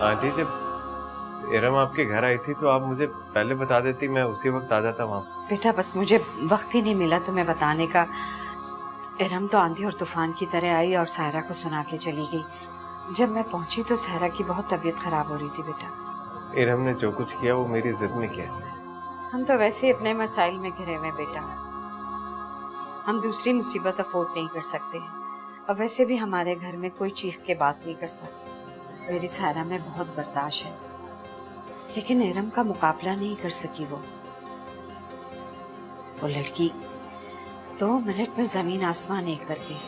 Aunty जब इरम आपके घर आई थी तो आप मुझे पहले बता देती, मैं उसी वक्त आ जाता वहाँ। बेटा बस मुझे वक्त ही नहीं मिला तुम्हें बताने का। इरम तो आंधी और तूफान की तरह आई और सायरा को सुना के चली गई। जब मैं पहुंची तो सायरा की बहुत तबीयत खराब हो रही थी। बेटा इरम ने जो कुछ किया वो मेरी जिद में किया। हम तो वैसे ही अपने मसाइल में घिरे हुए बेटा, हम दूसरी मुसीबत अफोर्ड नहीं कर सकते और वैसे भी हमारे घर में कोई चीख के बात नहीं कर सकता। मेरी सायरा में बहुत बर्दाश्त है, लेकिन इरम का मुकाबला नहीं कर सकी। वो लड़की 2 मिनट में जमीन आसमान एक कर गई।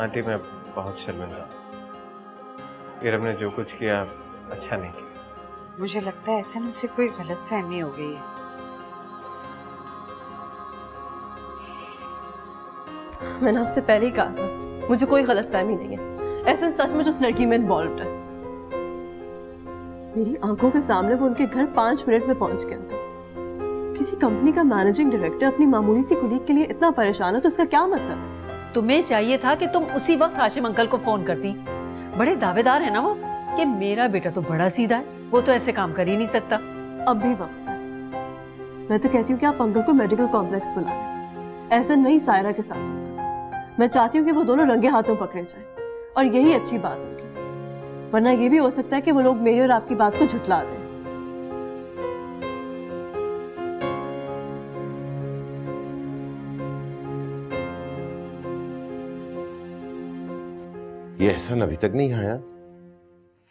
आंटी मैं बहुत शर्मिंदा हूँ। इरम ने जो कुछ किया अच्छा नहीं किया। मुझे लगता है ऐसे मुझसे कोई गलतफहमी हो गई है। मैंने आपसे पहले ही कहा था मुझे कोई गलतफहमी नहीं है। ऐसा सचमुच उस लड़की में इन्वॉल्व है। मेरी आंखों के सामने वो उनके घर 5 मिनट में पहुंच गया था। किसी कंपनी का मैनेजिंग डायरेक्टर अपनी मामूली सी कुलीग के लिए इतना परेशान हो तो उसका क्या मतलब है? तुम्हें चाहिए था कि तुम उसी वक्त हाशिम अंकल को फोन करती। बड़े दावेदार है ना वो कि मेरा बेटा तो बड़ा सीधा है, वो तो ऐसे काम कर ही नहीं सकता। अब भी वक्त है। मैं तो कहती हूँ कि आप अंकल को मेडिकल कॉम्प्लेक्स बुला लें। एहसन वही सायरा के साथ होगा। मैं चाहती हूँ कि वो दोनों रंगे हाथों पकड़े जाएं और यही अच्छी बात होगी, वरना ये भी हो सकता है कि वो लोग मेरी और आपकी बात को झुठला दें। ये एहसन अभी तक नहीं आया?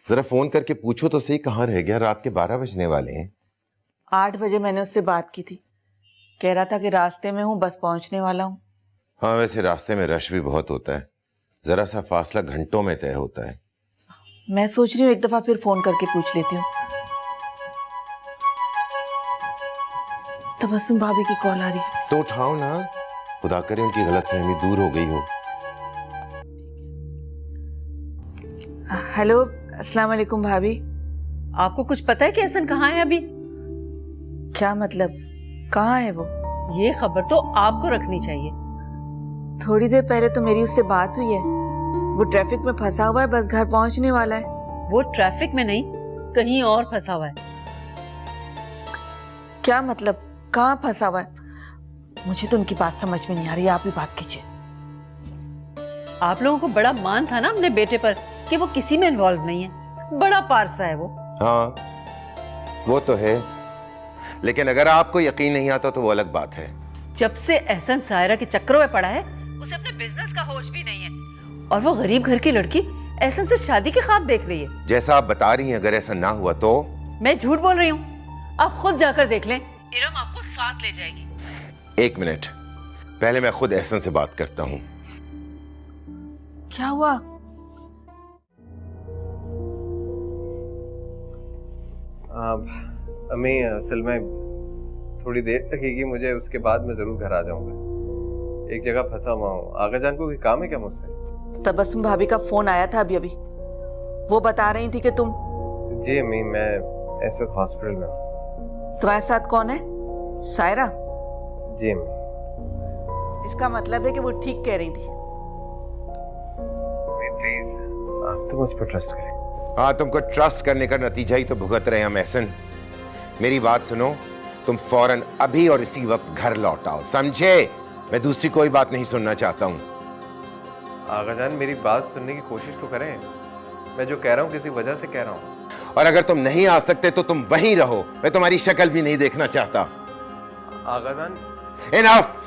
जरा फोन करके पूछो तो सही कहाँ रह गया। रात के 12 बजने वाले हैं। 8 बजे मैंने उससे बात की थी, कह रहा था कि रास्ते में हूँ, बस पहुंचने वाला हूँ। हाँ वैसे रास्ते में रश भी बहुत होता है, जरा सा फासला घंटों में तय होता है। मैं सोच रही हूँ एक दफा फिर फोन करके पूछ लेती हूँ। तबस्सुम भाभी की कॉल आ रही है। तो उठाओ ना, खुदा करे उनकी गलतफहमी दूर हो गई हो। हेलो, अस्सलाम वालेकुम भाभी। आपको कुछ पता है कि एहसन कहाँ है अभी? क्या मतलब, कहाँ है वो? ये खबर तो आपको रखनी चाहिए। थोड़ी देर पहले तो मेरी उससे बात हुई है। वो ट्रैफिक में फंसा हुआ है, बस घर पहुंचने वाला है। वो ट्रैफिक में नहीं, कहीं और फंसा हुआ है। क्या मतलब, कहाँ फंसा हुआ है? मुझे तो उनकी बात समझ में नहीं आ रही, आप ही बात कीजिए। आप लोगों को बड़ा मान था ना अपने बेटे पर कि वो किसी में इन्वॉल्व नहीं है। बड़ा पारसा है वो। हाँ वो तो है, लेकिन अगर आपको यकीन नहीं आता तो वो अलग बात है। जब से एहसन सायरा के चक्करों में पड़ा है, उसे अपने बिजनेस का होश भी नहीं है और वो गरीब घर की लड़की एहसन से शादी के ख्वाब देख रही है। जैसा आप बता रही हैं, अगर ऐसा ना हुआ तो? मैं झूठ बोल रही हूँ? आप खुद जाकर देख लें, इरम आपको साथ ले जाएगी। 1 मिनट, पहले मैं खुद एहसन से बात करता हूँ। क्या हुआ? अम्मी असल में थोड़ी देर लगेगी मुझे, उसके बाद मैं जरूर घर आ जाऊंगा। एक जगह फंसा हुआ हूँ। आगा जान को कोई काम है क्या मुझसे? तबस्सुम भाभी का फोन आया था अभी। वो बता रही थी कि तुम। जी अम्मी, मैं इस वक्त हॉस्पिटल में हूँ। तुम्हारे साथ कौन है? सायरा? जी अम्मी। इसका मतलब है कि वो ठीक कह रही थी। प्लीज आप तो मुझ पर ट्रस्ट करें। हाँ, तुमको ट्रस्ट करने का नतीजा ही तो भुगत रहे हैं हम एहसन। मेरी बात सुनो, तुम फौरन अभी और इसी वक्त घर लौट आओ, समझे? मैं दूसरी कोई बात नहीं सुनना चाहता हूँ। आगा जान मेरी बात सुनने की कोशिश तो करें। मैं जो कह रहा हूँ किसी वजह से कह रहा हूँ। और अगर तुम नहीं आ सकते तो तुम वहीं रहो, मैं तुम्हारी शक्ल भी नहीं देखना चाहता। आगा जान। इनफ।